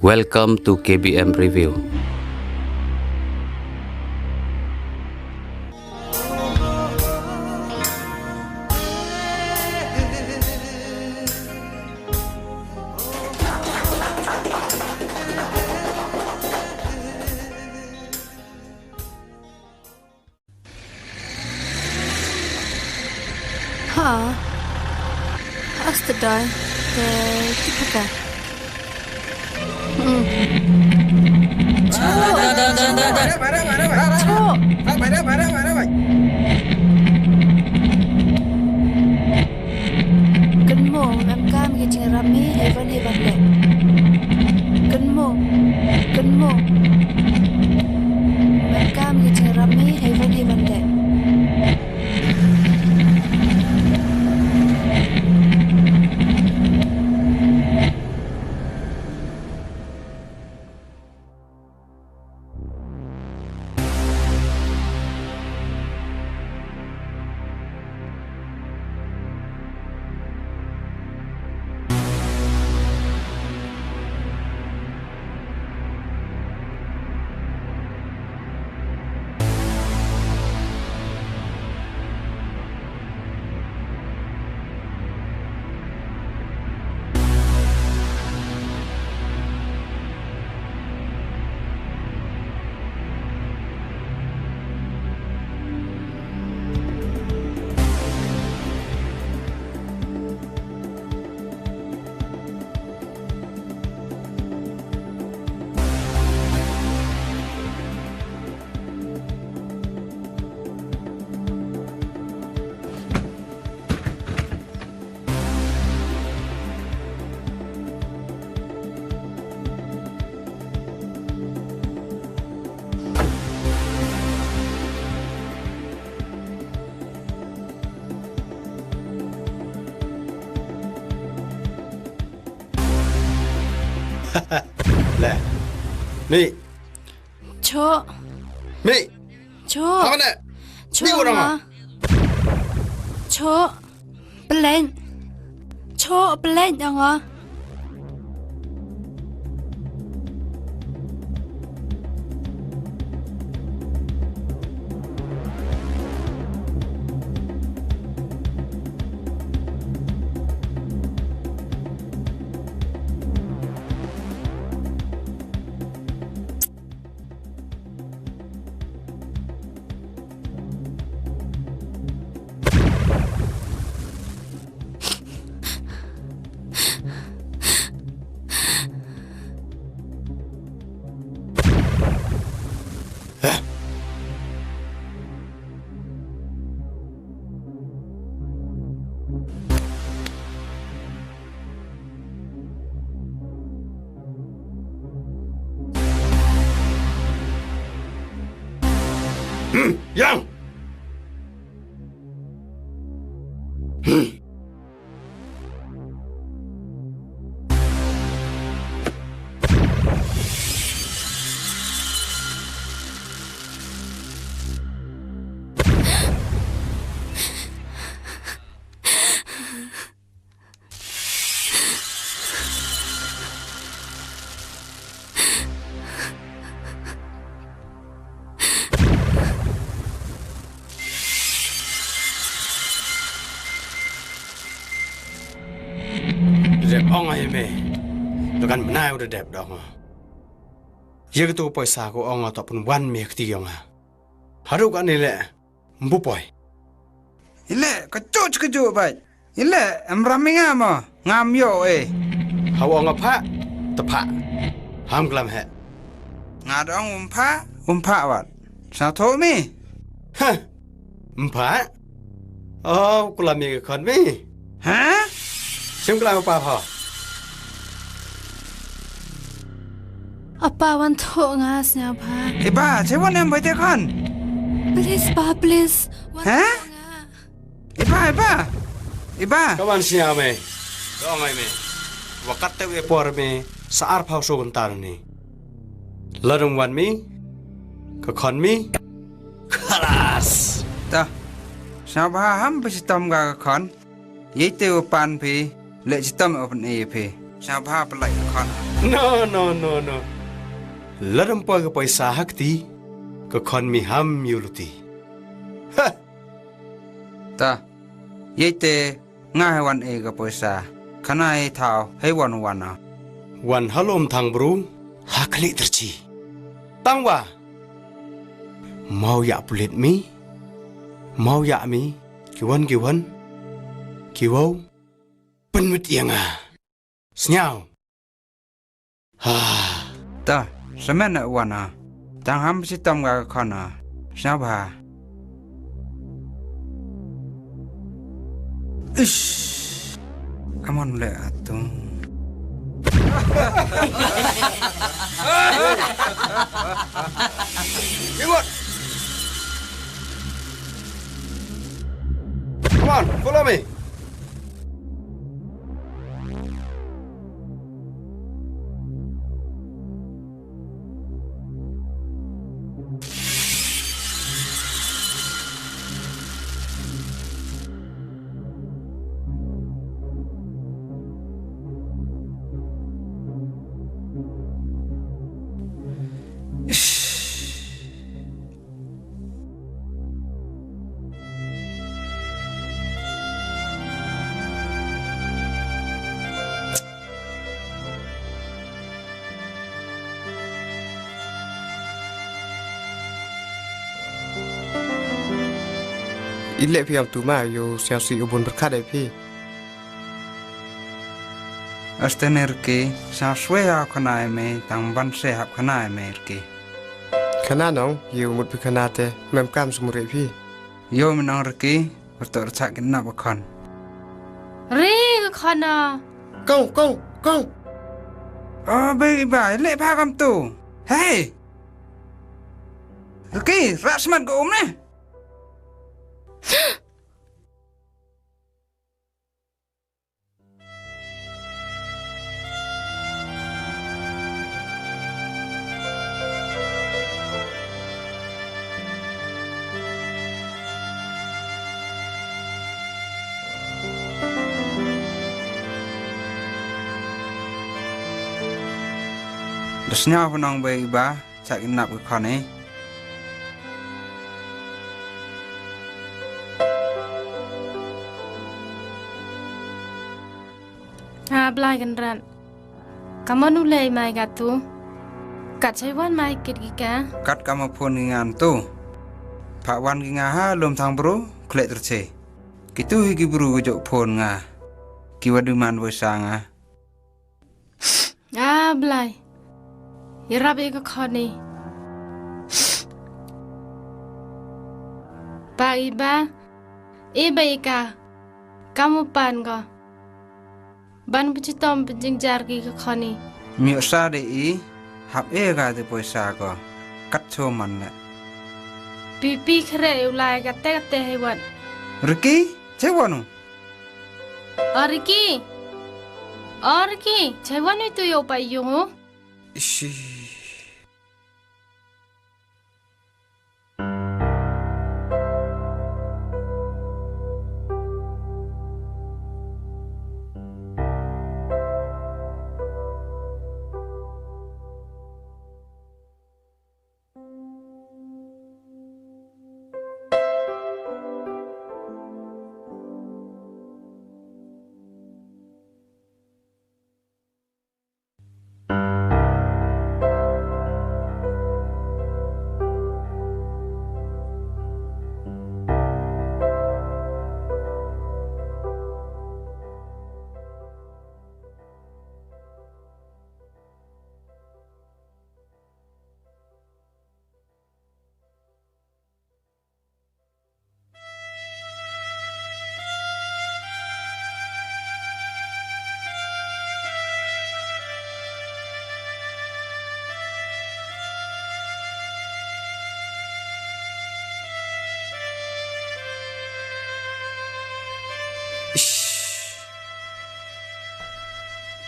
Welcome to KBM Review. Ha, astedai, tipuka. Cần mồ em cam cái chuyện rami heaven lệ. Cần mồ em cam cái chuyện rami heaven lệ. Lẹ Nị Cho Nị Cho Hả nè Cho Đi vào đâu mà Cho Belen đâu hả? Yang Đẹp ông ai mê Nó gần bữa nay đẹp đó mà Giờ cái tụ paisa của ông tập mộtวันmẹ cái ông à Haru cái này lẹ Mbu poi Ile kecut baik. Ile rame ngam ngam yo Hau ông apa Tepak Ham kelam he Ngadong umpa wat. Sao thôi mi? Hah Empat Oh kelam mẹ cái con mi Hả? Xem kelam apa hả Apa wan tho ngas nya ba? Iba, cewek yang baca kan? Please ba, please. Hah? Iba. Kawan siapa me Ông ai me Wakat tewe por me Saar phao so bentar ni Ladung wan mi Ke kon mi Keras Dah. Siapa ham pesitam gak kan? Yaitu pan pi, lek sitam open e pi. ชาวผ้าปลายคอน no laram pa ka paisa hakti ka khon mi ham yuluti ha ตาเยเตง่ายวันเอกปอยซาขณะให้เท้าให้วันอ่ะ wan halom thang bru hakli terchi tangwa mau ya pulit mi mau ya mi kiwan kiwau penmut yanga snyau ha ตาสมัยนั้นวันอ่ะต่างห้ามสิตอมกับคอนอ่ะชาวผ้าอิช come on เลยอ่ะตุ้ง kiwan come on follow me Ilekพี่เอาตูมาอยู่เสียงสีอุบลประคัดได้พี่ อัสเตเนอร์กีชาวสวยเอาขนาดเมต่างบันเสียหับขนาดเมร์กี คณะน้องอยู่หมดพิคณะเตแม่มกล้ามสมุไรพี่ โยมน้องร์กีวัตถุรักกินนับคอน Ri ka khana. ก้องก้องก้อง อ๋อเบย์บายเละพากำตูเฮ้ยร์กีรัสมันกูอุ้มเนี่ย Desnya penong bayi ba, cak inap ke kone. Ha blai kan ran. Kamu nulai mai gatu. Kat chai wan mai kit gika. Kat kamu pun ngan tu. Pak wan kinga ha lom thang bro, klek terce. Kitu higi bro gojok pun nga. Kiwaduman bosanga. Ah blai. Yarab e ka khani. Ba iba. E ba ika. Kamu pan ko. Ban puchitom penjingjar ki ka khani. Mi sa de I, hap e ga de poisa ko. Kat cho man la. Pipi khre ulai ka te hai wan. Riki, cewanu. Oriki. Oriki, chai wan itu yo pa yung. Ishi.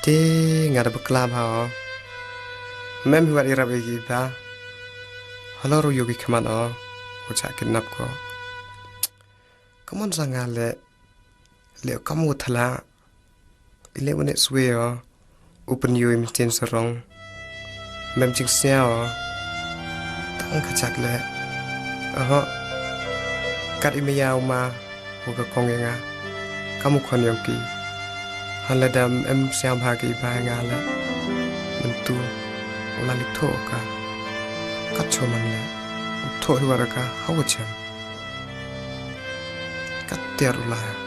Ti ngada beklam ha. Mem hiwat irab igi ba. Halo ru yogi keman o. Ucak kinap ko. Kamu sangat le kamu thala. Ile unik suwe o. upen yui mtin serong mem jing siao tang kacak le kat imeyau ma hoga kongenga kamu kon yongki haladam em siam hagi ba ngala mentu olalik tho ka kat choman le tho hiwara ka hawacham kat terula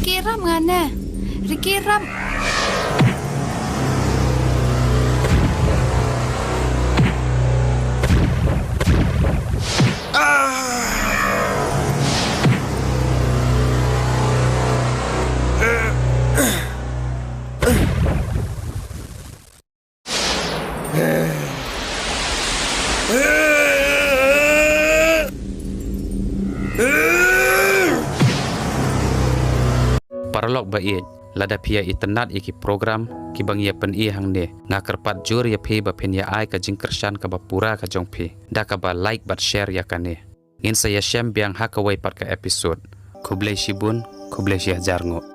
Ricky Ram ngana. Ricky Ram. Paralog bait lada pia internet iki program ki bang ya pen i hang ne nga kerpat jur ya phe ba phen ya ai ka jing kersan ka ba pura ka jong phe da ka ba like bat share ya ka ne in saya shem biang hakawai pat ka episode kublai shibun kublai shi hajar ngo